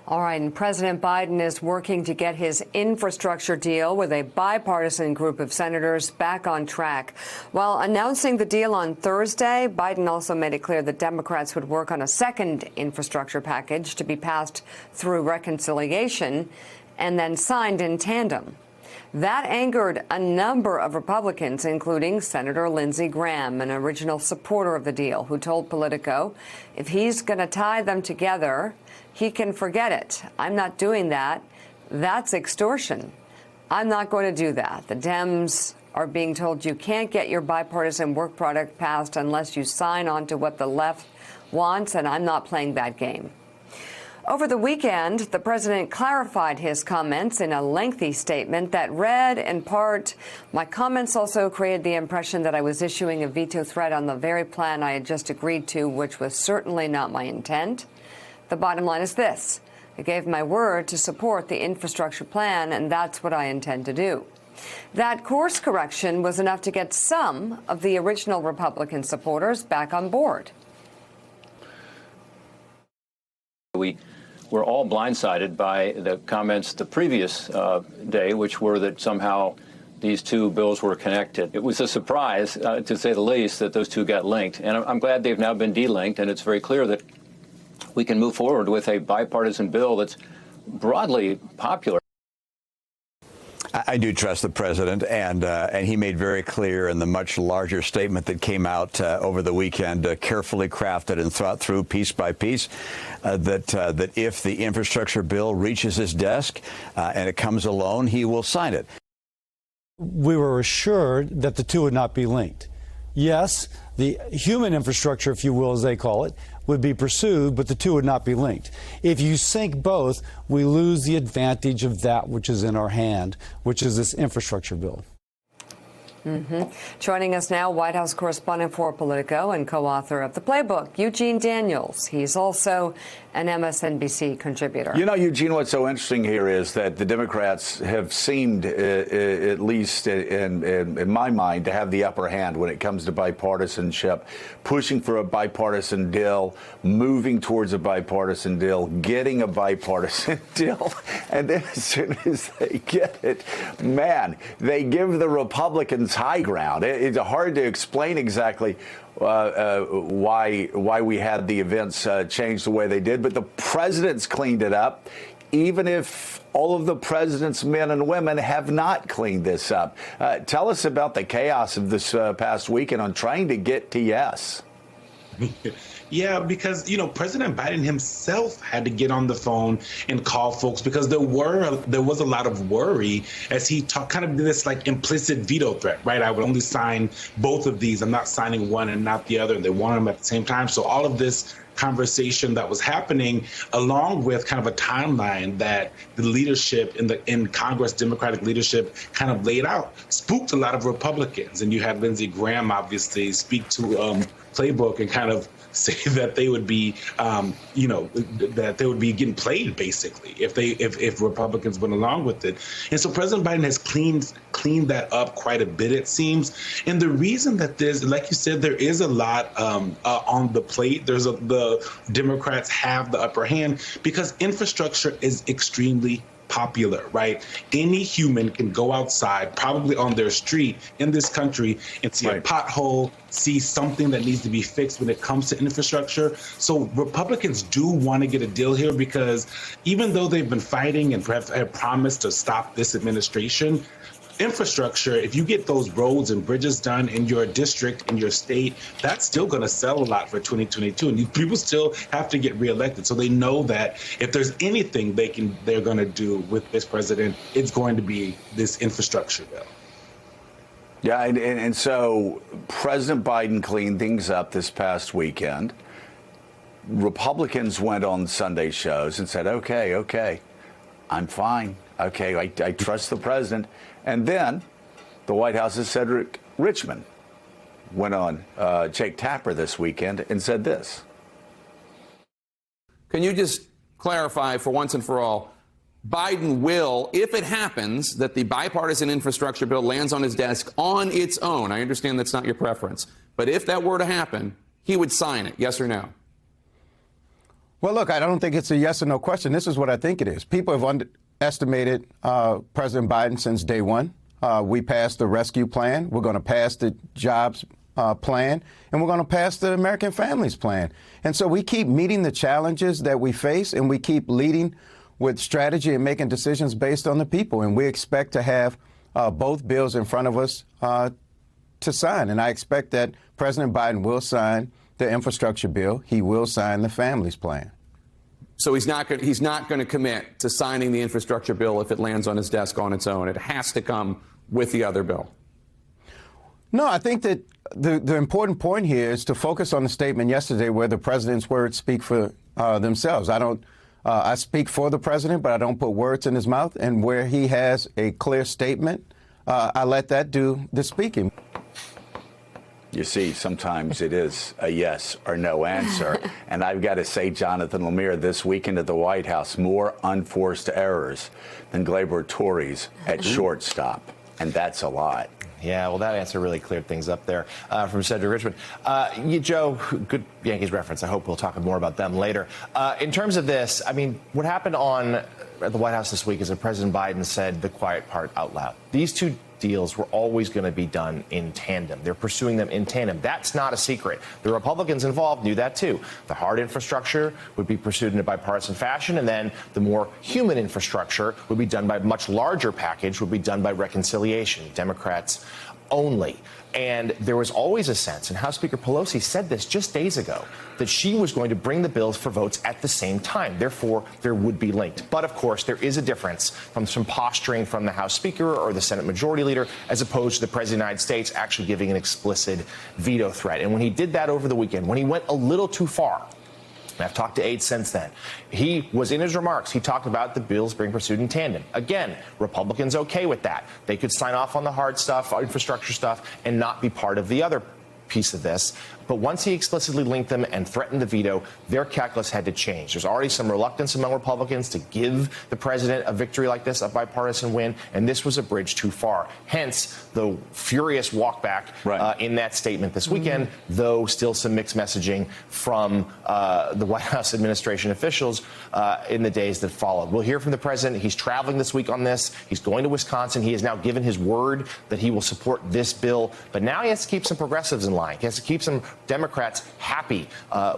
All right, and President Biden is working to get his infrastructure deal with a bipartisan group of senators back on track. While announcing the deal on Thursday, Biden also made it clear that Democrats would work on a second infrastructure package to be passed through reconciliation and then signed in tandem. That angered a number of Republicans, including Senator Lindsey Graham, an original supporter of the deal, who told Politico if he's going to tie them together, he can forget it. I'm not doing that. That's extortion. I'm not going to do that. The Dems are being told you can't get your bipartisan work product passed unless you sign on to what the left wants, and I'm not playing that game. Over the weekend, the president clarified his comments in a lengthy statement that read, in part, my comments also created the impression that I was issuing a veto threat on the very plan I had just agreed to, which was certainly not my intent. The bottom line is this. I gave my word to support the infrastructure plan, and that's what I intend to do. That course correction was enough to get some of the original Republican supporters back on board. We were all blindsided by the comments the previous day, which were that somehow these two bills were connected. It was a surprise, to say the least, that those two got linked. And I'm glad they've now been delinked, and it's very clear that we can move forward with a bipartisan bill that's broadly popular. I do trust the president, and he made very clear in the much larger statement that came out over the weekend, carefully crafted and thought through piece by piece, that if the infrastructure bill reaches his desk and it comes alone, he will sign it. We were assured that the two would not be linked. Yes, the human infrastructure, if you will, as they call it, would be pursued, but the two would not be linked. If you sync both, we lose the advantage of that which is in our hand, which is this infrastructure bill. Joining us now, White House correspondent for Politico and co-author of The Playbook, Eugene Daniels. He's also an MSNBC contributor. You know, Eugene, what's so interesting here is that the Democrats have seemed, at least in my mind, to have the upper hand when it comes to bipartisanship, pushing for a bipartisan deal, moving towards a bipartisan deal, getting a bipartisan deal. And then as soon as they get it, man, they give the Republicans high ground. It's hard to explain exactly why we had the events change the way they did, but the president's cleaned it up, even if all of the president's men and women have not cleaned this up. Tell us about the chaos of this past weekend on trying to get to yes. Yeah, because, President Biden himself had to get on the phone and call folks because there was a lot of worry as he kind of did this like implicit veto threat, right? I would only sign both of these. I'm not signing one and not the other. And they wanted them at the same time. So all of this conversation that was happening, along with kind of a timeline that the leadership in Congress, Democratic leadership, kind of laid out, spooked a lot of Republicans. And you had Lindsey Graham obviously speak to Playbook and kind of say that they would be, that they would be getting played basically if Republicans went along with it. And so President Biden has cleaned that up quite a bit, it seems. And the reason that there's, like you said, there is a lot on the plate. The Democrats have the upper hand because infrastructure is extremely popular, right? Any human can go outside, probably on their street in this country, and see a pothole, see something that needs to be fixed when it comes to infrastructure. So Republicans do want to get a deal here because even though they've been fighting and perhaps have promised to stop this administration, infrastructure, if you get those roads and bridges done in your district, in your state, that's still going to sell a lot for 2022. And people still have to get reelected. So they know that if there's anything they're going to do with this president, it's going to be this infrastructure bill. Yeah, and so President Biden cleaned things up this past weekend. Republicans went on Sunday shows and said, okay, I'm fine. Okay, I trust the president. And then the White House's Cedric Richmond went on Jake Tapper this weekend and said this. Can you just clarify for once and for all, Biden will, if it happens that the bipartisan infrastructure bill lands on his desk on its own, I understand that's not your preference, but if that were to happen, he would sign it, yes or no? Well, look, I don't think it's a yes or no question. This is what I think it is. People have underestimated President Biden since day one. We passed the rescue plan. We're going to pass the jobs plan, and we're going to pass the American Families Plan. And so we keep meeting the challenges that we face, and we keep leading with strategy and making decisions based on the people. And we expect to have both bills in front of us to sign. And I expect that President Biden will sign the infrastructure bill. He will sign the Families Plan. So he's not going to commit to signing the infrastructure bill if it lands on his desk on its own. It has to come with the other bill. No, I think that the important point here is to focus on the statement yesterday where the president's words speak for themselves. I speak for the president, but I don't put words in his mouth. And where he has a clear statement, I let that do the speaking. You see, sometimes it is a yes or no answer. And I've got to say, Jonathan Lemire, this weekend at the White House, more unforced errors than Gleyber Torres at shortstop. And that's a lot. Yeah, well, that answer really cleared things up there from Cedric Richmond. Joe, good Yankees reference. I hope we'll talk more about them later. In terms of this, I mean, what happened at the White House this week is that President Biden said the quiet part out loud. These two deals were always going to be done in tandem. They're pursuing them in tandem. That's not a secret. The Republicans involved knew that, too. The hard infrastructure would be pursued in a bipartisan fashion, and then the more human infrastructure would be done by a much larger package, would be done by reconciliation. Democrats only. And there was always a sense, and House Speaker Pelosi said this just days ago, that she was going to bring the bills for votes at the same time. Therefore, there would be linked. But, of course, there is a difference from some posturing from the House Speaker or the Senate Majority Leader as opposed to the President of the United States actually giving an explicit veto threat. And when he did that over the weekend, when he went a little too far, and I've talked to aides since then. He was in his remarks. He talked about the bills being pursued in tandem. Again, Republicans okay with that. They could sign off on the hard stuff, infrastructure stuff, and not be part of the other piece of this. But once he explicitly linked them and threatened the veto, their calculus had to change. There's already some reluctance among Republicans to give the president a victory like this, a bipartisan win, and this was a bridge too far. Hence, the furious walkback in that statement this weekend, though still some mixed messaging from the White House administration officials in the days that followed. We'll hear from the president. He's traveling this week on this. He's going to Wisconsin. He has now given his word that he will support this bill, but now he has to keep some progressives in line. He has to keep some Democrats happy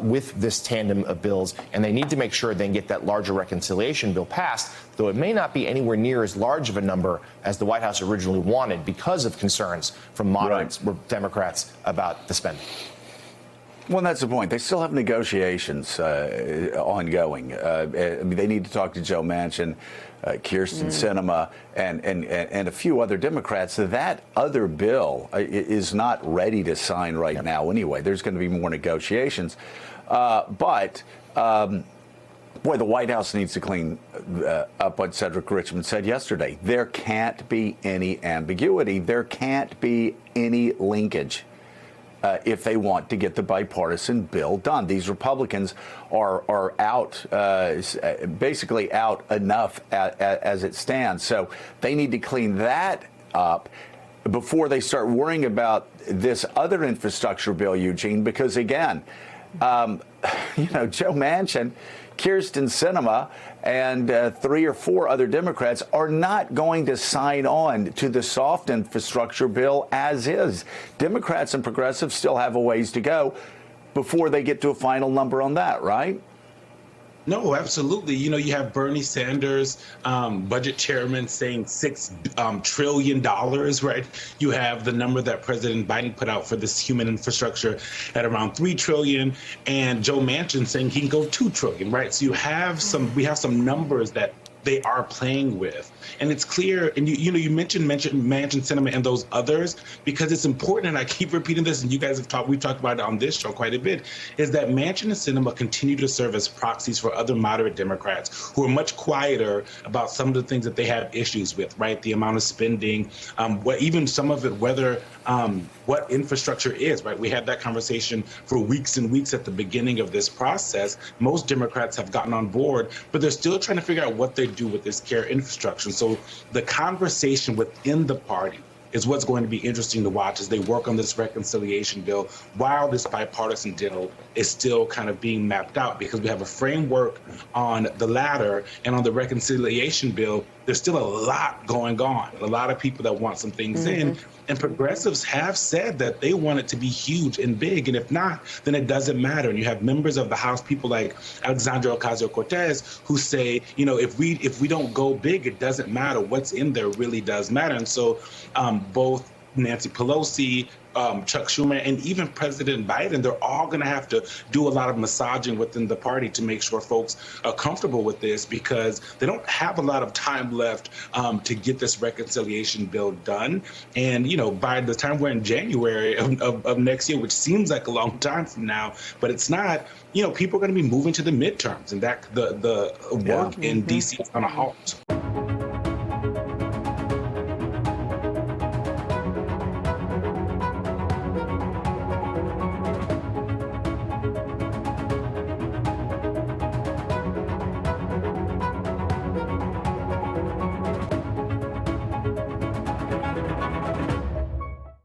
with this tandem of bills, and they need to make sure they can get that larger reconciliation bill passed, though it may not be anywhere near as large of a number as the White House originally wanted because of concerns from moderate Democrats about the spending. Well, that's the point. They still have negotiations ongoing. They need to talk to Joe Manchin, Kyrsten Sinema, and a few other Democrats. That other bill is not ready to sign right now anyway. There's going to be more negotiations. But boy, the White House needs to clean up what Cedric Richmond said yesterday. There can't be any ambiguity. There can't be any linkage. If they want to get the bipartisan bill done. These Republicans are out, basically out enough as it stands. So they need to clean that up before they start worrying about this other infrastructure bill, Eugene, because, again, Joe Manchin, Kyrsten Sinema, and 3 or 4 other Democrats are not going to sign on to the soft infrastructure bill as is. Democrats and progressives still have a ways to go before they get to a final number on that, right? No, absolutely. You have Bernie Sanders, budget chairman, saying $6 trillion, right? You have the number that President Biden put out for this human infrastructure at around $3 trillion, and Joe Manchin saying he can go $2 trillion, right? So we have some numbers that they are playing with. And it's clear, and you mentioned Manchin, Sinema, and those others, because it's important, and I keep repeating this, and you guys we've talked about it on this show quite a bit, is that Manchin and Sinema continue to serve as proxies for other moderate Democrats who are much quieter about some of the things that they have issues with, right? The amount of spending, even some of it, whether what infrastructure is, right? We had that conversation for weeks and weeks at the beginning of this process. Most Democrats have gotten on board, but they're still trying to figure out what they do with this care infrastructure. So the conversation within the party is what's going to be interesting to watch as they work on this reconciliation bill while this bipartisan deal is still kind of being mapped out, because we have a framework on the latter, and on the reconciliation bill, there's still a lot going on, a lot of people that want some things in. And progressives have said that they want it to be huge and big, and if not, then it doesn't matter. And you have members of the House, people like Alexandria Ocasio-Cortez, who say, you know, if we don't go big, it doesn't matter. What's in there really does matter. And so both Nancy Pelosi, Chuck Schumer, and even President Biden, they're all going to have to do a lot of massaging within the party to make sure folks are comfortable with this, because they don't have a lot of time left to get this reconciliation bill done. And, you know, by the time we're in January of next year, which seems like a long time from now, but it's not, you know, people are going to be moving to the midterms, and that the work in D.C. is going to halt.